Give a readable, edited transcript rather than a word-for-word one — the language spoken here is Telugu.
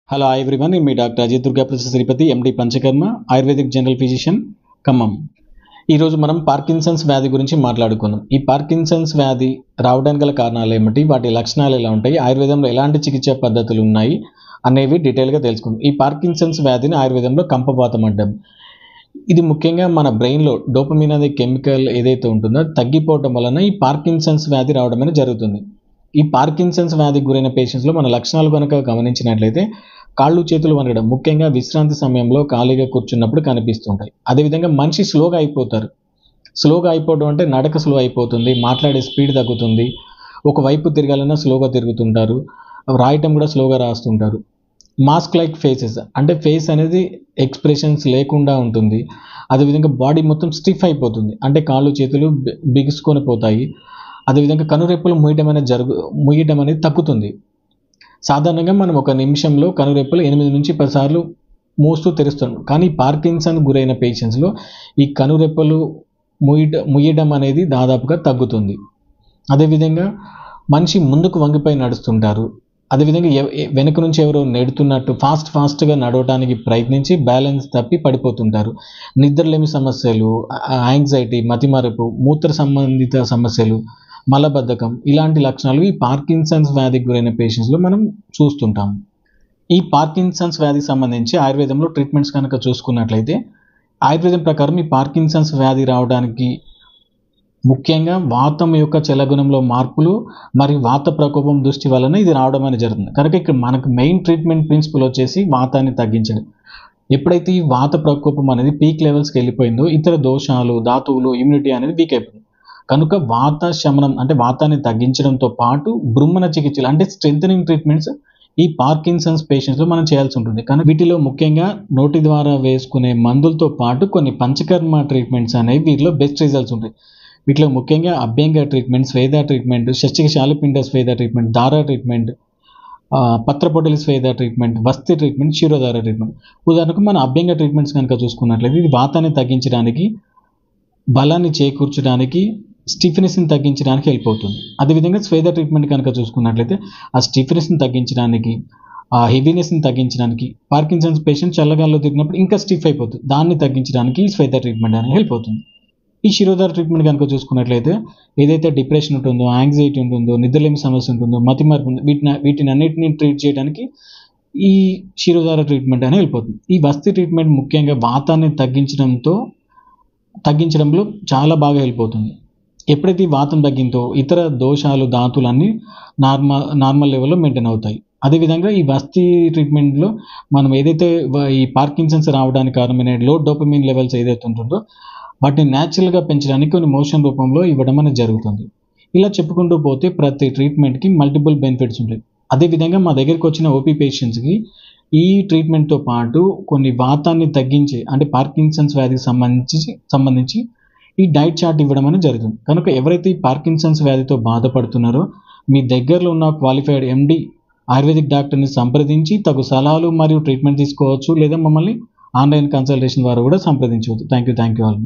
హలో ఎవ్రీవన్, నేను మీ doctor Ajay Durga Prasad Sripathi, MD panchakarma, ayurvedic general physician, Khammam. ఈరోజు మనం పార్కిన్సన్స్ వ్యాధి గురించి మాట్లాడుకుందాం. ఈ పార్కిన్సన్స్ వ్యాధి రావడానికి గల కారణాలు ఏమిటి, వాటి లక్షణాలు ఎలా ఉంటాయి, ఆయుర్వేదంలో ఎలాంటి చికిత్సా పద్ధతులు ఉన్నాయి అనేవి డీటెయిల్గా తెలుసుకుందాం. ఈ పార్కిన్సన్స్ వ్యాధిని ఆయుర్వేదంలో కంపవాతం అంటాం. ఇది ముఖ్యంగా మన బ్రెయిన్లో డోపమిన్ అనే కెమికల్ ఏదైతే ఉంటుందో తగ్గిపోవడం వలన ఈ పార్కిన్సన్స్ వ్యాధి రావడం అనేది జరుగుతుంది. ఈ పార్కిన్సన్స్ వ్యాధికి గురైన పేషెంట్స్లో మన లక్షణాలు కనుక గమనించినట్లయితే కాళ్ళు చేతులు వణకడం, ముఖ్యంగా విశ్రాంతి సమయంలో ఖాళీగా కూర్చున్నప్పుడు కనిపిస్తుంటాయి. అదేవిధంగా మనిషి స్లోగా అయిపోతారు. స్లోగా అయిపోవడం అంటే నడక స్లో అయిపోతుంది, మాట్లాడే స్పీడ్ తగ్గుతుంది, ఒకవైపు తిరగాలన్నా స్లోగా తిరుగుతుంటారు, రాయటం కూడా స్లోగా రాస్తుంటారు. మాస్క్ లైక్ ఫేసెస్ అంటే ఫేస్ అనేది ఎక్స్ప్రెషన్స్ లేకుండా ఉంటుంది. అదేవిధంగా బాడీ మొత్తం స్టిఫ్ అయిపోతుంది, అంటే కాళ్ళు చేతులు బిగుసుకొని పోతాయి. అదేవిధంగా కనురెప్పలు ముయ్యడం అనేది తగ్గుతుంది. సాధారణంగా మనం ఒక నిమిషంలో కనురెప్పలు 8 నుంచి 10 సార్లు మూస్తూ తెరుస్తాం. కానీ పార్కిన్సన్ గురైన పేషెంట్స్లో ఈ కనురెప్పలు ముయ్యడం అనేది దాదాపుగా తగ్గుతుంది. అదేవిధంగా మనిషి ముందుకు వంగిపోయి నడుస్తుంటారు. అదేవిధంగా వెనక నుంచి ఎవరో నెడుతున్నట్టు ఫాస్ట్గా నడవడానికి ప్రయత్నించి బ్యాలెన్స్ తప్పి పడిపోతుంటారు. నిద్రలేమి సమస్యలు, యాంగ్జైటీ, మతిమరుపు, మూత్ర సంబంధిత సమస్యలు, మలబద్ధకం ఇలాంటి లక్షణాలు ఈ పార్కిన్సన్స్ వ్యాధికి గురైన పేషెంట్స్లో మనం చూస్తుంటాం. ఈ పార్కిన్సన్స్ వ్యాధికి సంబంధించి ఆయుర్వేదంలో ట్రీట్మెంట్స్ కనుక చూసుకున్నట్లయితే ఆయుర్వేదం ప్రకారం ఈ పార్కిన్సన్స్ వ్యాధి రావడానికి ముఖ్యంగా వాతం యొక్క చలగుణంలో మార్పులు మరియు వాత ప్రకోపం దృష్టి వలన ఇది రావడం అనేది జరుగుతుంది. కనుక ఇక్కడ మనకు మెయిన్ ట్రీట్మెంట్ ప్రిన్సిపల్ వచ్చేసి వాతాన్ని తగ్గించడం. ఎప్పుడైతే ఈ వాత ప్రకోపం అనేది పీక్ లెవెల్స్కి వెళ్ళిపోయిందో ఇతర దోషాలు, ధాతువులు, ఇమ్యూనిటీ అనేది వీక్ అయిపోయింది. కనుక వాత శమనం అంటే వాతాన్ని తగ్గించడంతో పాటు బృంమణ చికిత్సలు అంటే స్ట్రెంథనింగ్ ట్రీట్మెంట్స్ ఈ పార్కిన్సన్స్ పేషెంట్స్లో మనం చేయాల్సి ఉంటుంది. కానీ వీటిలో ముఖ్యంగా నోటి ద్వారా వేసుకునే మందులతో పాటు కొన్ని పంచకర్మ ట్రీట్మెంట్స్ అనేవి వీటిలో బెస్ట్ రిజల్ట్స్ ఉంటాయి. వీటిలో ముఖ్యంగా అభ్యంగ ట్రీట్మెంట్, స్వేద ట్రీట్మెంట్, షష్టిక శాలిపిండ స్వేద ట్రీట్మెంట్, దారా ట్రీట్మెంట్, పత్రపొటలి స్వేద ట్రీట్మెంట్, వస్తి ట్రీట్మెంట్, క్షీరోదార ట్రీట్మెంట్. ఉదాహరణకు మన అభ్యంగ ట్రీట్మెంట్స్ కనుక చూసుకున్నట్లయితే ఇది వాతాన్ని తగ్గించడానికి, బలాన్ని చేకూర్చడానికి, స్టిఫ్నెస్ని తగ్గించడానికి హెల్ప్ అవుతుంది. అదేవిధంగా స్వేద ట్రీట్మెంట్ కనుక చూసుకున్నట్లయితే ఆ స్టిఫ్నెస్ని తగ్గించడానికి, ఆ హెవీనెస్ని తగ్గించడానికి, పార్కిన్సన్స్ పేషెంట్ చల్లగాల్లో తిరిగినప్పుడు ఇంకా స్టిఫ్ అయిపోతుంది, దాన్ని తగ్గించడానికి ఈ స్వేద ట్రీట్మెంట్ అనేది హెల్ప్ అవుతుంది. ఈ శిరోధార ట్రీట్మెంట్ కనుక చూసుకున్నట్లయితే ఏదైతే డిప్రెషన్ ఉంటుందో, యాంగ్జైటీ ఉంటుందో, నిద్రలేమి సమస్య ఉంటుందో, మతిమరుపు వీటిని అన్నిటిని ట్రీట్ చేయడానికి ఈ శిరోధార ట్రీట్మెంట్ అనేది హెల్ప్ అవుతుంది. ఈ వస్తి ట్రీట్మెంట్ ముఖ్యంగా వాతాన్ని తగ్గించడంలో చాలా బాగా హెల్ప్ అవుతుంది. ఎప్పుడైతే ఈ వాతం తగ్గిందో ఇతర దోషాలు, ధాతువులు అన్నీ నార్మల్ లెవెల్లో మెయింటైన్ అవుతాయి. అదేవిధంగా ఈ వస్తి ట్రీట్మెంట్లో మనం ఏదైతే ఈ పార్కిన్సన్స్ రావడానికి కారణమైన లో డోపమిన్ లెవెల్స్ ఏదైతే ఉంటుందో వాటిని న్యాచురల్గా పెంచడానికి కొన్ని మోషన్ రూపంలో ఇవ్వడం అనేది జరుగుతుంది. ఇలా చెప్పుకుంటూ పోతే ప్రతి ట్రీట్మెంట్కి మల్టిపుల్ బెనిఫిట్స్ ఉంటాయి. అదేవిధంగా మా దగ్గరికి వచ్చిన ఓపీ పేషెంట్స్కి ఈ ట్రీట్మెంట్తో పాటు కొన్ని వాతాన్ని తగ్గించే అంటే పార్కిన్సన్స్ వ్యాధికి సంబంధించి ఈ డైట్ చార్ట్ ఇవ్వడం అనేది జరుగుతుంది. కనుక ఎవరైతే ఈ పార్కిన్సన్స్ వ్యాధితో బాధపడుతున్నారో మీ దగ్గరలో ఉన్న క్వాలిఫైడ్ ఎండి ఆయుర్వేదిక్ డాక్టర్ని సంప్రదించి తగు సలహాలు మరియు ట్రీట్మెంట్ తీసుకోవచ్చు, లేదా మమ్మల్ని ఆన్లైన్ కన్సల్టేషన్ ద్వారా కూడా సంప్రదించవచ్చు. Thank you all.